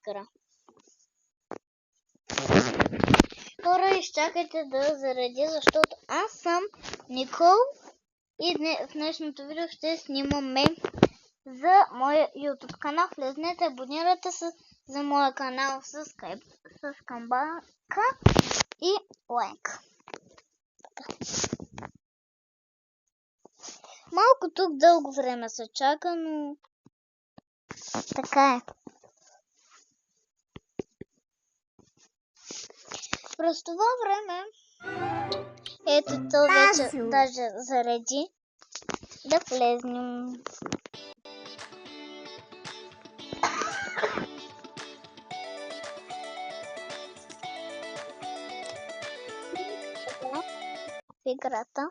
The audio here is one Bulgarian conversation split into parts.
игра. Хора, изчакайте да зареди, защото аз съм Никол и в днешното видео ще снимаме за моя YouTube канал. Влезнете, абонирайте се за моя канал с камбанка и лайк. Малко тук дълго време се чака, но така е. През това време, ето то вече даже зареди, да влезнем. В играта.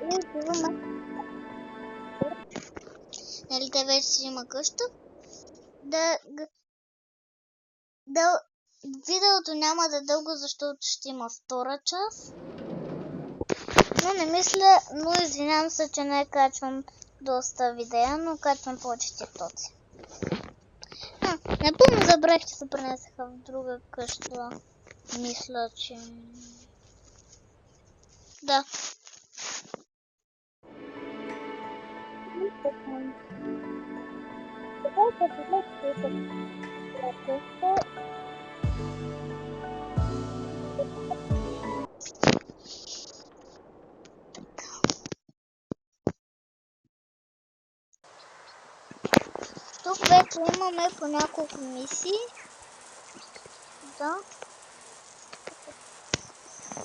И отиваме. Нали те вече си има къща? Видеото няма да е дълго, защото ще има втора част. Но не мисля, но извинявам се, че не качвам доста видеа, но качвам повече тиктоци. Напълно забравих, че се пренесаха в друга къща. Мисля, че... Да. Тук вече имаме по няколко мисии. Да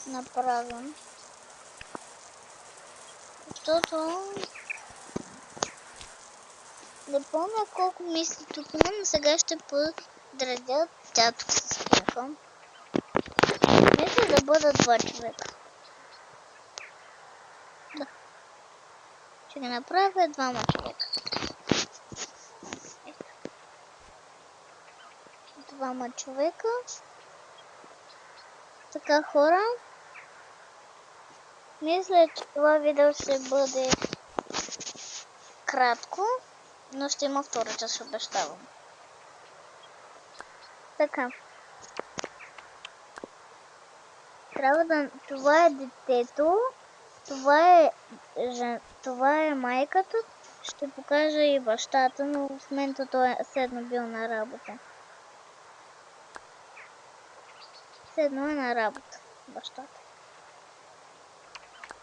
направим. Защото не помня колко мисли тук има, но сега ще подредя. Тя тук се спяха. Мисля да бъдат 2 човека. Да. Ще ги направя 2 човека. 2 човека. Така, хора. Мисля, че това видео ще бъде кратко, но ще има втора част, обещавам. Така. Трябва да... Това е детето. Това е майката. Ще покажа и бащата, но в момента той е седно бил на работа. Седно е на работа, бащата.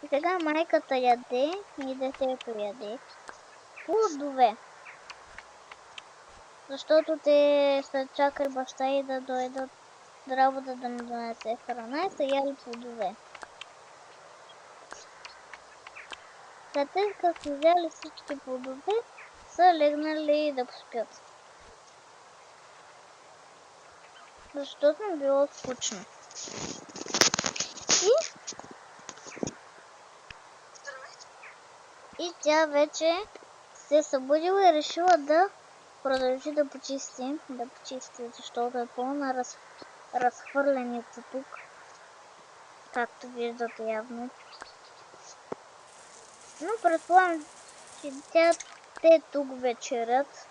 И сега майката яде и детето яде. Плодове. Защото те са чакали баща и да дойдат да работа да му донесе храна и са яли плодове. След като са взяли всички плодове, са легнали да поспят. Защото им било скучно. И тя вече се събудила и решила да продължи да почисти, защото е пълна разхвърленица тук. Както виждате явно. Но предполагам, че те тук вечерят.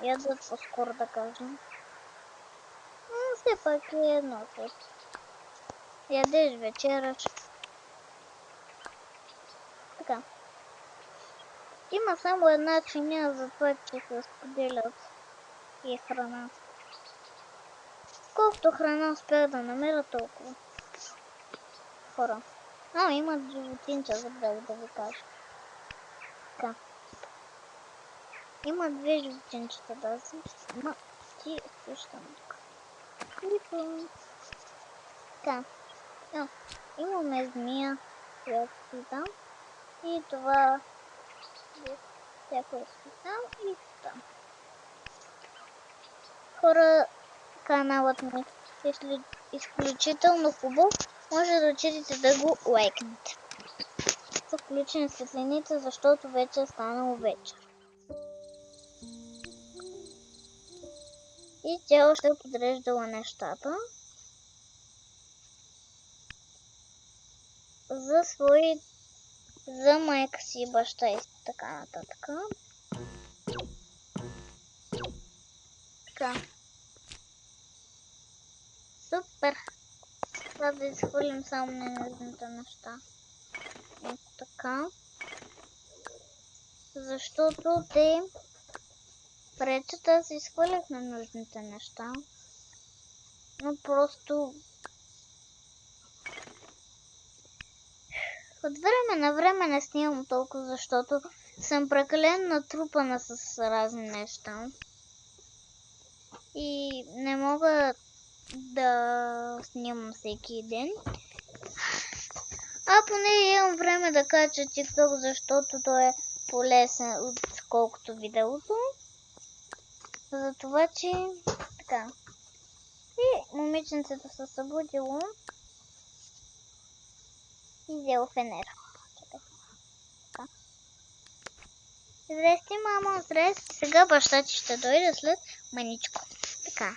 Ядат по-скоро, да кажем. Но все пак е едно след. Ядеш, вечераш. Така. Има само една чиния за това, че се споделят и храна. Колкото храна успях да намеря, толкова. Хора. Имат животинча, забравих да ви кажа. Така. Има 2 животинчета даже. Ти слушам тук. Така. Имаме змия, която си там. И това всяко е там и там. Хора, каналът ми е изключително хубав. Може да отидете да го лайкнете. Са включени светлините, защото вече е станало вечер. И тя още е подреждала нещата за майка си, баща и така нататък. Така. Супер. Трябва да изхвърлим само ненужните неща. Ето така. Защото те пречат да се изхвърлят ненужните неща. Но просто от време на време не снимам толкова, защото съм прекалено натрупана с разни неща. И не мога да снимам всеки ден. А поне имам време да кача TikTok, защото той е по-лесен отколкото видеото. Затова, че така. И момиченцето се събудило и взело фенер. Така. Здрасти, мамо, здрасти. Сега баща ти ще дойде след маничко. Така.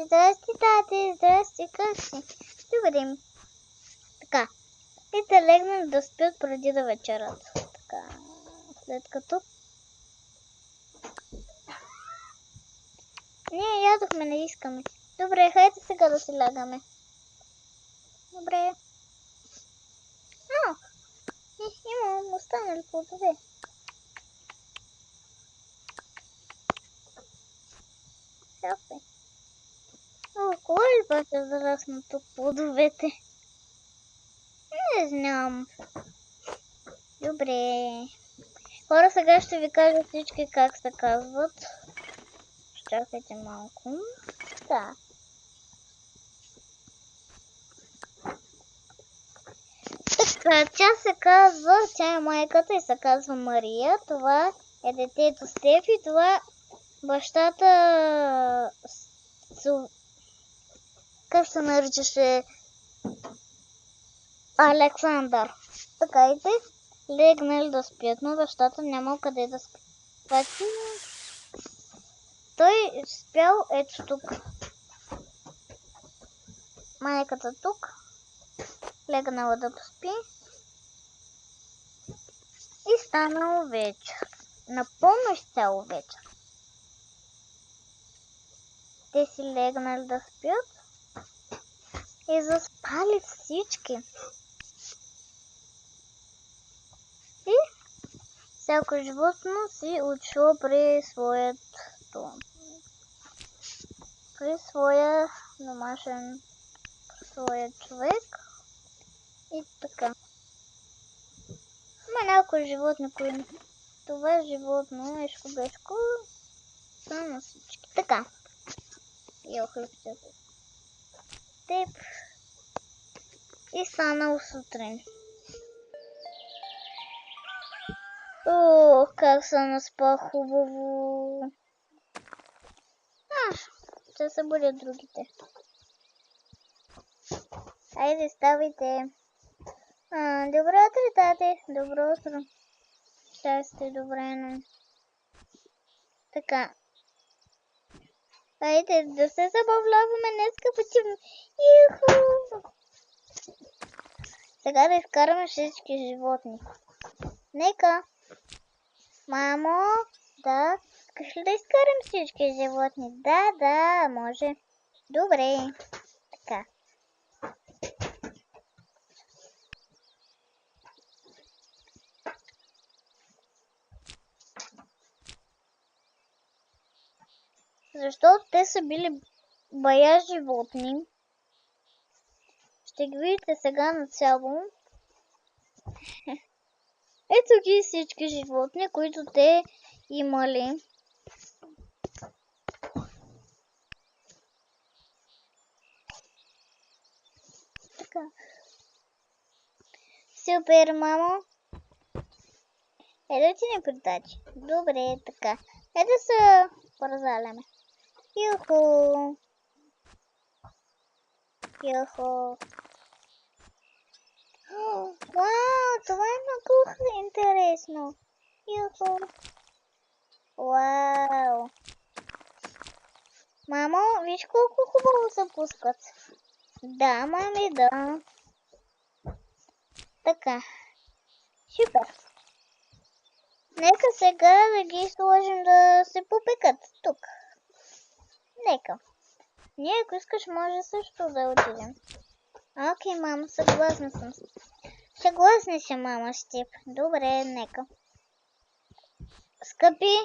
Здрасти, тати, здрасти, как си? Добре ми. Така. И те легнали да спят преди да вечерят. Така. След като ние ядохме, не искаме. Добре, хайде сега да си лягаме. Добре. Имам останали плодове. Чакай. Кога ли пак ще зараснат тук плодовете? Не знам. Добре. Хора, сега ще ви кажа всички как се казват. Чакайте малко. Да. Така, тя се казва, тя е майката и се казва Мария. Това е детето Стефи. Това бащата как се наричаше? Александър. Така и те легнали да спят, но бащата нямал къде да спи. Значи той спял ето тук. Майката тук. Легнала да поспи. И станало вечер. Напълно изцяло вечер. Те си легнали да спят. И заспали всички. И всяко животно си отишло при своят дом. При своя домашен, своя човек. И така. Има някои животни, които това животно, ешко-бешко, са на всички. Така. Ел хлебчето. Теп. И станало сутрин. Ох, как се наспа хубаво. Ще се будят другите. Айде, ставайте. Добро утро, тате. Добро утро. Щастие, добре, но... Така. Айде, да се забавляваме днеска почивно. Юху! Сега да изкараме всички животни. Нека. Мамо, да. Искаш ли да изкарам всички животни? Да, може. Добре. Така. Защото те са били бая животни. Ще ги видите сега нацяло. Ето ги всички животни, които те имали. Така. Супер, мамо. Ето ти не притачи. Добре, така. Ето се поразаляме. Юху. Юху. Вау, това е много интересно. Юху. Вау. Мамо, виж колко хубаво се пускат. Да, мами, да. Така. Супер. Нека сега да ги сложим да се попекат тук. ако искаш, може също да отидем. Окей, мама, съгласна съм. Съгласна си, мама, с теб. Добре, нека. Скъпи,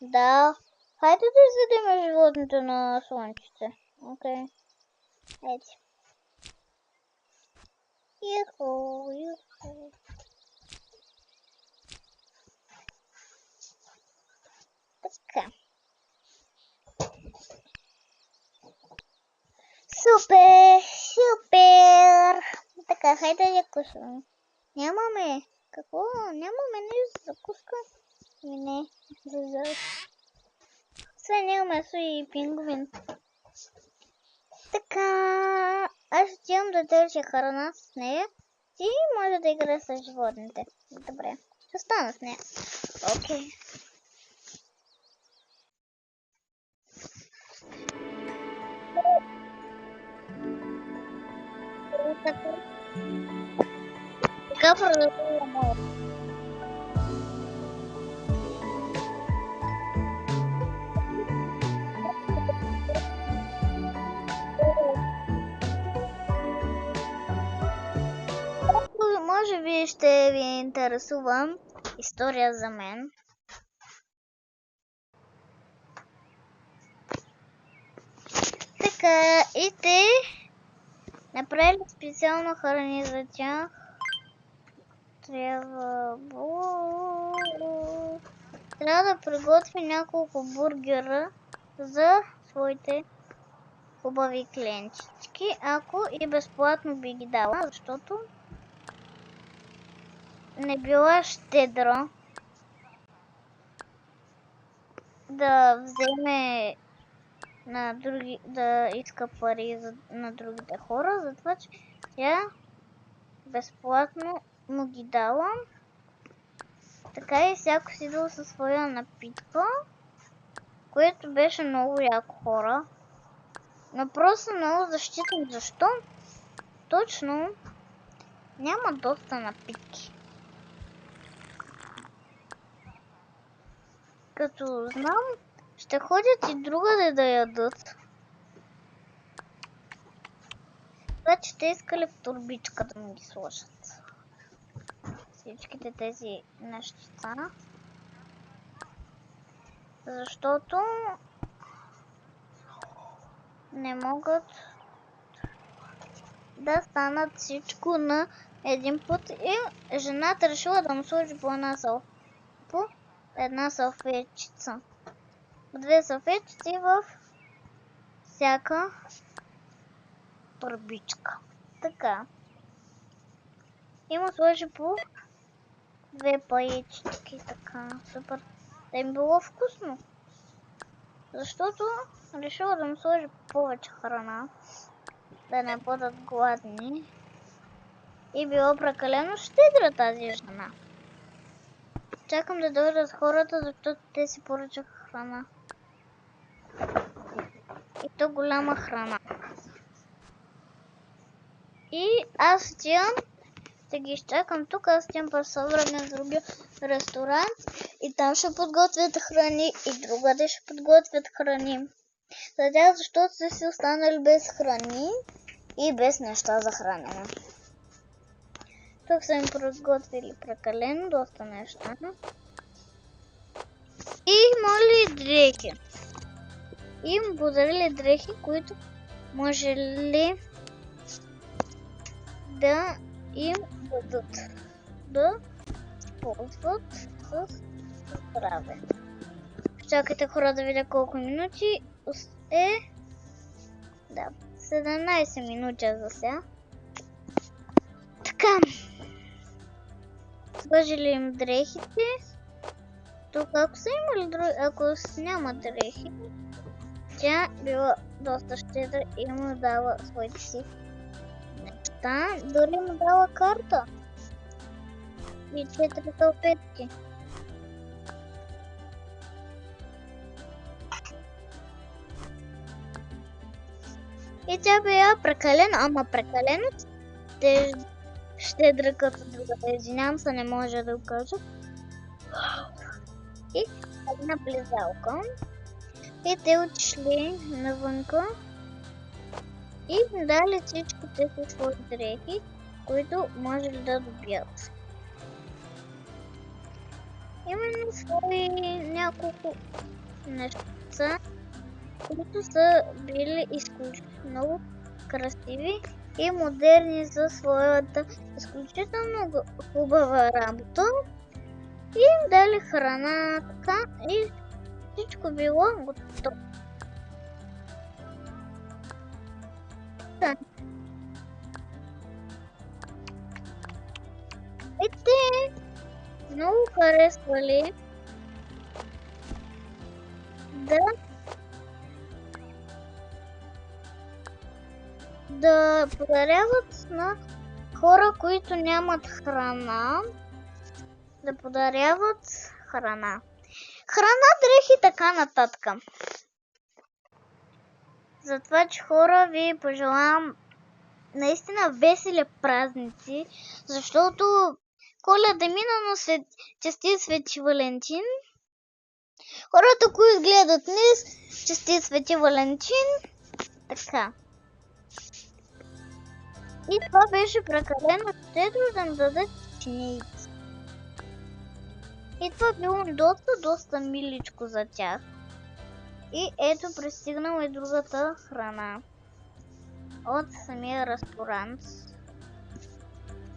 да. Хайде да изведем животните на слънчето. Окей. Хайде. Юху, юху. Така. Супер, супер. Така, хайде да кушаме. Нямаме. Какво? Нямаме нещо за закуска? Не, за сега няма месо и пингвин. Така, аз отивам да държа храна с нея. Ти може да играеш с животните. Добре, ще стана с нея. Окей. Така продължаваме. Може би ще ви интересува история за мен. Така, и те направили специално храни за тях. Трябва да приготви няколко бургера за своите хубави клиентички, ако и безплатно би ги дала, защото не била щедро да вземе на други, да иска пари на другите хора, затова че тя безплатно му ги дала. Така и всяко си дал със своя напитка, което беше много яко, хора. Но просто много защитам. Защо? Точно няма доста напитки. Като знам, ще ходят и другаде да ядат. Това, че те искали в турбичка да ми ги сложат. Всичките тези нещица. Защото не могат да станат всичко на един път и жената решила да му сложи по една салфетчица. Две салфетчици в всяка турбичка. Така. И му сложи по две паечки. Така. Супер. Да им било вкусно. Защото решила да му сложи повече храна. Да не бъдат гладни. И било прекалено щедра тази жена. Чакам да дойдат хората, защото те си поръчаха храна. И то голяма храна. И аз отивам да ги изчакам тук, аз отивам през време в другия ресторант и там ще подготвят храни и другаде ще подготвят храни. За тях, защото са си останали без храни и без неща за хранене. Тук са им подготвили прекалено доста неща. И моли дрехи. И им подарили дрехи, които може ли да им дадат да ползват с здраве. Чакайте, хора, да видя колко минути е. Да, 17 минути за сега. Така. Сложили им дрехите. Тук ако са имали други, ако няма дрехи, тя била доста щедра и му дала своите си неща. Дори му дала карта. И 4 салфетки. И тя била прекалено, ама прекалено щедра като другата. Извинявам се, не може да го кажа. И една близалка. И те отишли навънка И им дали всички тези свои дрехи, които може да добият. Именно свои няколко неща, които са били изключително много красиви и модерни за своята изключително хубава работа. И им дали храна, така, и всичко било готово. И те много харесвали да подаряват на хора, които нямат храна, да подаряват храна. Храна, дрехи и така нататък. Затова, че хора, ви пожелавам наистина весели празници, защото Коледа мина, но честит Свети Валентин. Хората, които гледат днес, честит Свети Валентин. Така. И това беше прекалено щедро да ми дадат чинейци. И това било доста миличко за тях. И ето пристигнала и другата храна от самия ресторант.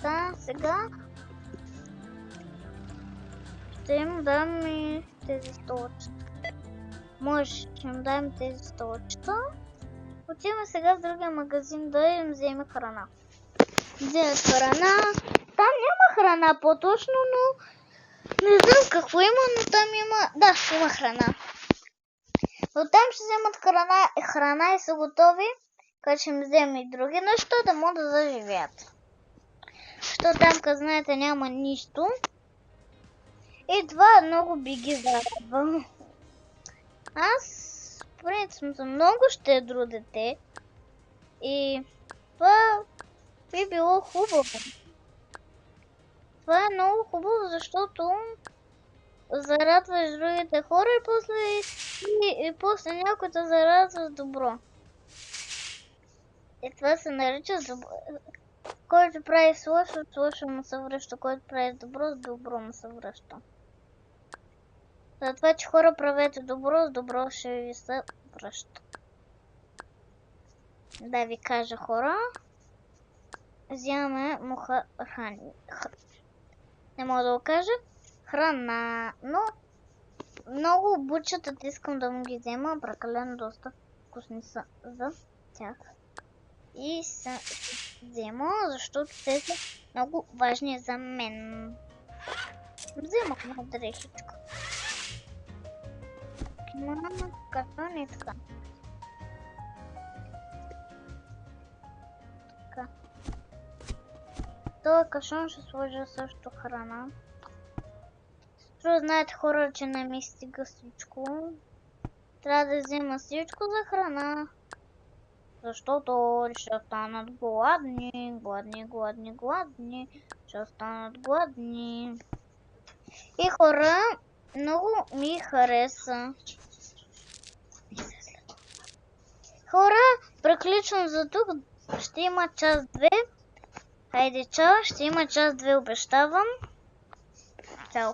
Да, сега ще им дам и тези столчета. Може, ще им дам тези столчета. Отиваме сега в другия магазин да им вземе храна. Вземат храна. Там няма храна по-точно, но не знам какво има, но там има... Да, има храна. Но там ще вземат храна и са готови, като ще им вземе и други неща, да могат да заживеят. Защото там, като знаете, няма нищо. И това много би ги зарадвало. Аз, в принцип, съм много щедро дете. И това би било хубаво. Това е много хубаво, защото зарадваш другите хора и после някой те зарадва с добро. И това се нарича добро. Който прави с лошо, с лошо му се връща. Който прави с добро, с добро му се връща. Затова, че хора правете добро, с добро ще ви се връща. Да ви кажа, хора. Взимаме не мога да го кажа. Храна. Но много бучетът искам да му ги взема. Прекалено доста вкусни са за тях. И се взема, защото те са много важни за мен. Вземах на дрехичка. Мама, картон и така. Така. Това кашон ще сложа също храна. Знаете, хора, че не ми стига всичко. Трябва да взема всичко за храна. Защото ще станат гладни. Ще станат гладни. И хора, много ми хареса. Хора, приключвам за тук. Ще има част 2. Хайде, чао, ще има част 2, обещавам. Чао.